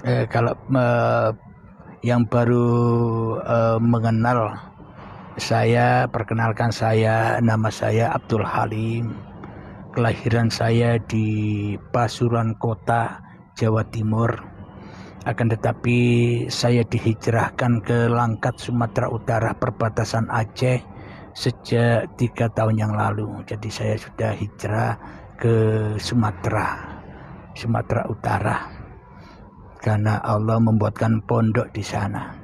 Kalau yang baru mengenal saya, perkenalkan saya, nama saya Abdul Halim. Kelahiran saya di Pasuruan Kota, Jawa Timur. Akan tetapi saya dihijrahkan ke Langkat, Sumatera Utara, perbatasan Aceh sejak 3 tahun yang lalu. Jadi saya sudah hijrah ke Sumatera Utara, karena Allah membuatkan pondok di sana.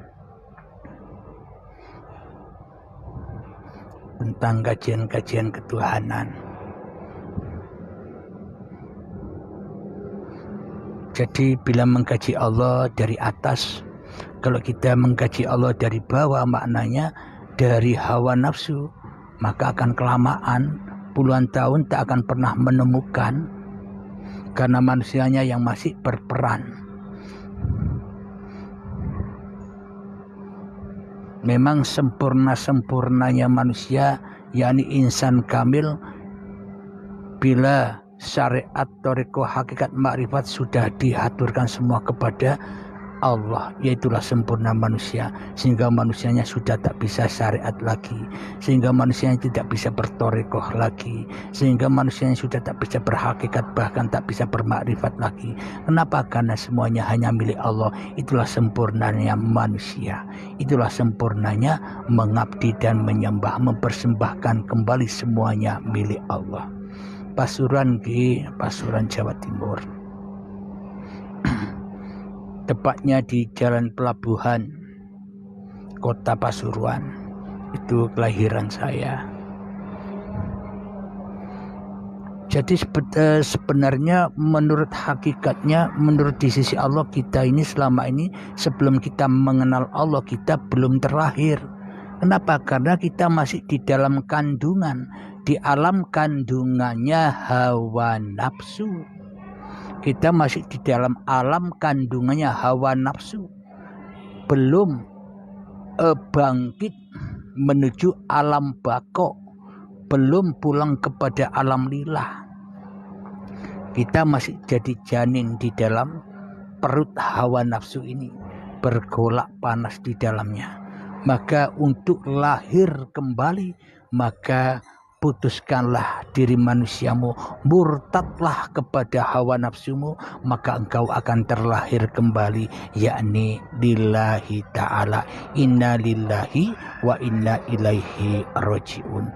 Tentang kajian-kajian ketuhanan. Jadi bila mengkaji Allah dari atas, kalau kita mengkaji Allah dari bawah, maknanya dari hawa nafsu, maka akan kelamaan, puluhan tahun tak akan pernah menemukan, karena manusianya yang masih berperan. Memang sempurna-sempurnanya manusia, yakni insan kamil, bila syariat, thariqah, hakikat, makrifat sudah diaturkan semua kepada Allah, yaitulah sempurna manusia, sehingga manusianya sudah tak bisa syariat lagi, sehingga manusianya tidak bisa berthariqah lagi, sehingga manusianya sudah tak bisa berhakikat, bahkan tak bisa bermakrifat lagi. Kenapa? Karena semuanya hanya milik Allah. Itulah sempurnanya manusia, itulah sempurnanya mengabdi dan menyembah, mempersembahkan kembali semuanya milik Allah. Pasuruan Jawa Timur. Tepatnya di Jalan Pelabuhan, Kota Pasuruan. Itu kelahiran saya. Jadi sebenarnya menurut hakikatnya, menurut di sisi Allah, kita ini selama ini sebelum kita mengenal Allah, kita belum terlahir. Kenapa? Karena kita masih di dalam kandungan, di alam kandungannya hawa nafsu. Kita masih di dalam alam kandungannya hawa nafsu, belum bangkit menuju alam bako, belum pulang kepada alam lillah. Kita masih jadi janin di dalam perut hawa nafsu ini, bergolak panas di dalamnya. Maka untuk lahir kembali, maka putuskanlah diri manusiamu, murtadlah kepada hawa nafsumu, maka engkau akan terlahir kembali, yakni lillahi ta'ala. Inna lillahi wa inna ilaihi rajiun.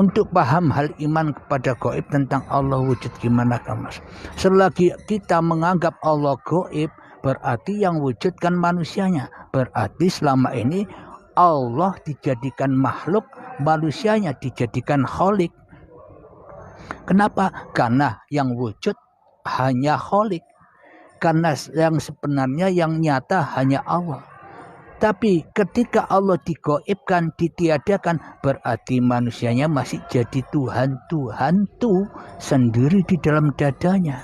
Untuk paham hal iman kepada gaib tentang Allah wujud gimana Mas? Selagi kita menganggap Allah gaib, berarti yang wujudkan manusianya. Berarti selama ini Allah dijadikan makhluk, manusianya dijadikan kholik. Kenapa? Karena yang wujud hanya kholik. Karena yang sebenarnya yang nyata hanya Allah. Tapi ketika Allah digaibkan, ditiadakan, berarti manusianya masih jadi Tuhan tuh sendiri di dalam dadanya.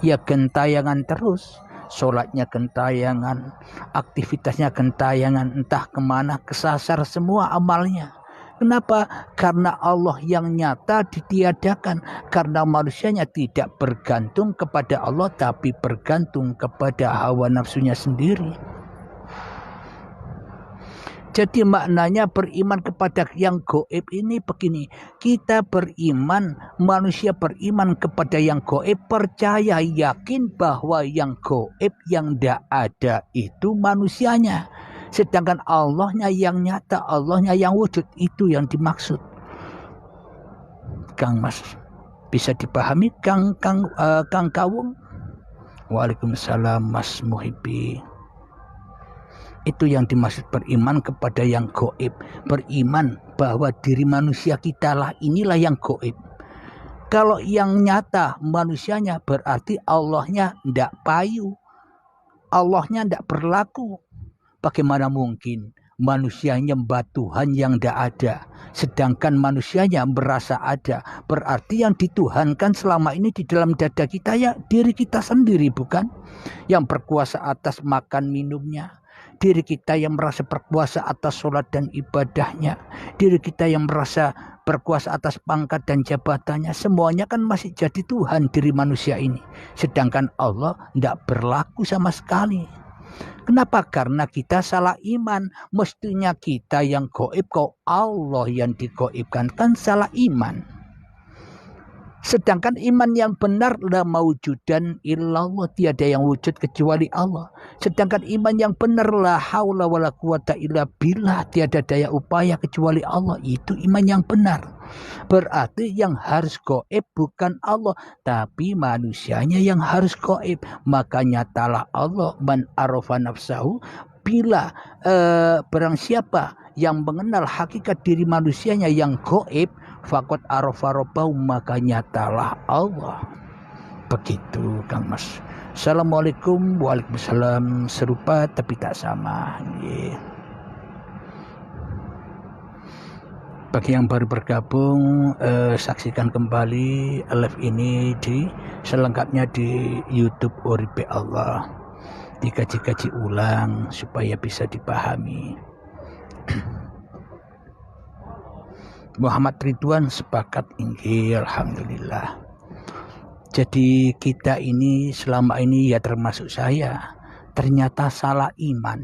Ya gentayangan terus. Sholatnya gentayangan, aktivitasnya gentayangan, entah kemana, kesasar semua amalnya. Kenapa? Karena Allah yang nyata ditiadakan. Karena manusianya tidak bergantung kepada Allah, tapi bergantung kepada hawa nafsunya sendiri. Jadi maknanya beriman kepada yang gaib ini begini. Kita beriman, manusia beriman kepada yang gaib, percaya yakin bahwa yang gaib, yang tidak ada itu manusianya. Sedangkan Allahnya yang nyata, Allahnya yang wujud, itu yang dimaksud. Kang Mas, bisa dipahami Kang Kawung? Waalaikumsalam Mas Muhibbi. Itu yang dimaksud beriman kepada yang gaib. Beriman bahwa diri manusia kita lah, inilah yang gaib. Kalau yang nyata manusianya, berarti Allahnya tidak payu, Allahnya tidak berlaku. Bagaimana mungkin manusia nyembah Tuhan yang tidak ada, sedangkan manusianya merasa ada? Berarti yang dituhankan selama ini di dalam dada kita ya diri kita sendiri, bukan? Yang berkuasa atas makan minumnya, diri kita yang merasa berkuasa atas sholat dan ibadahnya, diri kita yang merasa berkuasa atas pangkat dan jabatannya, semuanya kan masih jadi Tuhan diri manusia ini. Sedangkan Allah tidak berlaku sama sekali. Kenapa? Karena kita salah iman. Mestinya kita yang gaib, kok Allah yang digaibkan, kan salah iman. Sedangkan iman yang benar, la maujudan illallah, tiada yang wujud kecuali Allah. Sedangkan iman yang benar, la haula wala quwata illa billah, tiada daya upaya kecuali Allah. Itu iman yang benar. Berarti yang harus gaib bukan Allah, tapi manusianya yang harus gaib. Makanya talah Allah, man arafa nafsahu, bila barang siapa yang mengenal hakikat diri manusianya yang gaib, faqad arafa rabbahu, maka nyatalah Allah. Begitu Kang Mas. Assalamualaikum. Waalaikumsalam. Serupa tapi tak sama. Bagi yang baru bergabung, saksikan kembali live ini selengkapnya di YouTube Uripe Allah. Dikaji-kaji ulang supaya bisa dipahami. Muhammad Ridwan sepakat, inggih, alhamdulillah. Jadi kita ini selama ini, ya termasuk saya, ternyata salah iman.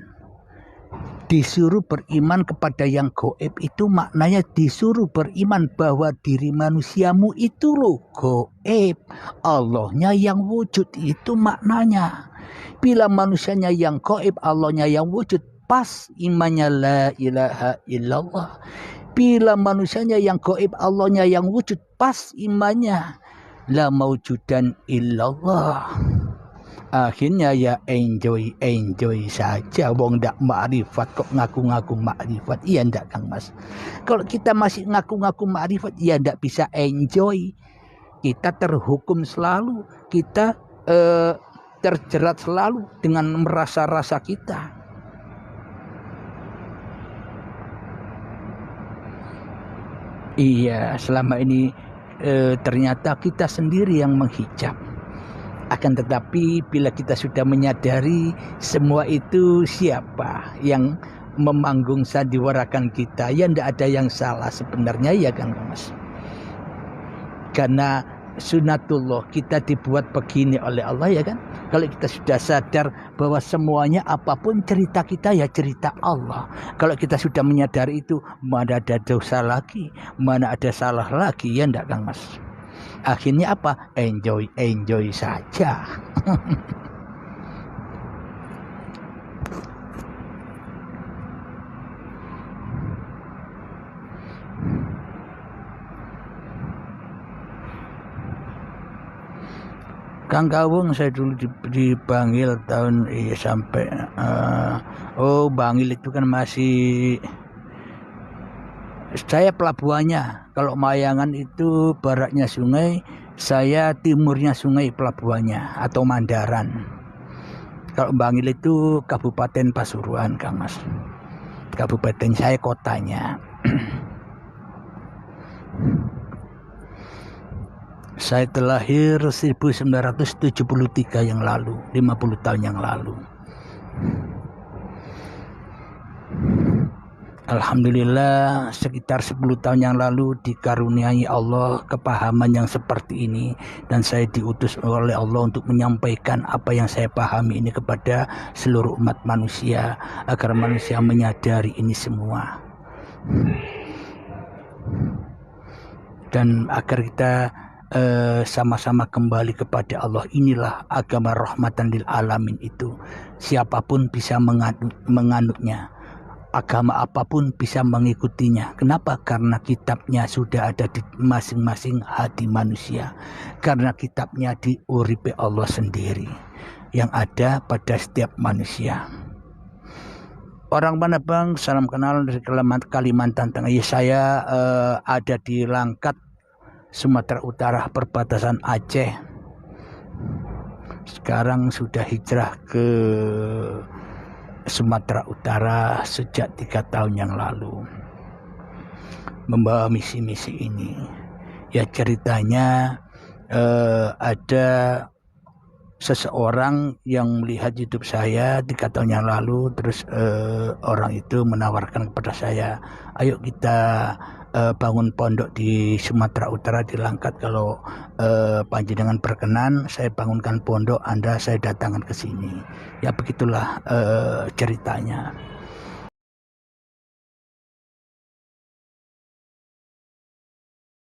Disuruh beriman kepada yang gaib itu maknanya disuruh beriman bahwa diri manusiamu itu loh gaib, Allahnya yang wujud, itu maknanya. Bila manusianya yang gaib, Allahnya yang wujud, pas imannya la ilaha illallah. Bila manusianya yang gaib, Allahnya yang wujud, pas imannya la maujudan illallah. Akhirnya ya enjoy saja. Wong ndak makrifat kok ngaku-ngaku makrifat. Iya ndak Kang Mas? Kalau kita masih ngaku-ngaku makrifat, ya ndak bisa enjoy. Kita terhukum selalu, kita terjerat selalu dengan merasa-rasa kita. Iya, selama ini ternyata kita sendiri yang menghijab. Akan tetapi bila kita sudah menyadari semua itu siapa yang memanggung sandiwarakan kita, ya tidak ada yang salah sebenarnya, ya kan Mas? Karena sunatullah, kita dibuat begini oleh Allah, ya kan? Kalau kita sudah sadar bahwa semuanya apapun cerita kita, ya cerita Allah. Kalau kita sudah menyadari itu, mana ada dosa lagi, mana ada salah lagi, ya enggak Kang Mas? Akhirnya apa? Enjoy saja. Kang Kawung saya dulu di Bangil tahun sampai Bangil itu kan masih saya pelabuhannya. Kalau Mayangan itu baratnya sungai, saya timurnya sungai pelabuhannya atau Mandaran. Kalau Bangil itu Kabupaten Pasuruan Kang Mas. Kabupaten saya kotanya. Saya terlahir 1973 yang lalu, 50 tahun yang lalu. Alhamdulillah sekitar 10 tahun yang lalu dikaruniai Allah kepahaman yang seperti ini, dan saya diutus oleh Allah untuk menyampaikan apa yang saya pahami ini kepada seluruh umat manusia agar manusia menyadari ini semua dan agar kita sama-sama kembali kepada Allah. Inilah agama rahmatan lil alamin itu. Siapapun bisa menganutnya. Agama apapun bisa mengikutinya. Kenapa? Karena kitabnya sudah ada di masing-masing hati manusia. Karena kitabnya di uripe Allah sendiri yang ada pada setiap manusia. Orang mana Bang? Salam kenal dari Kalimantan Tengah. Saya ada di Langkat, Sumatera Utara, perbatasan Aceh. Sekarang sudah hijrah ke Sumatera Utara sejak 3 tahun yang lalu, membawa misi-misi ini. Ya ceritanya ada seseorang yang melihat YouTube saya 3 tahun yang lalu, terus orang itu menawarkan kepada saya, ayo kita bangun pondok di Sumatera Utara di Langkat. Kalau panjenengan berkenan, saya bangunkan pondok, Anda saya datangkan ke sini. Ya begitulah ceritanya.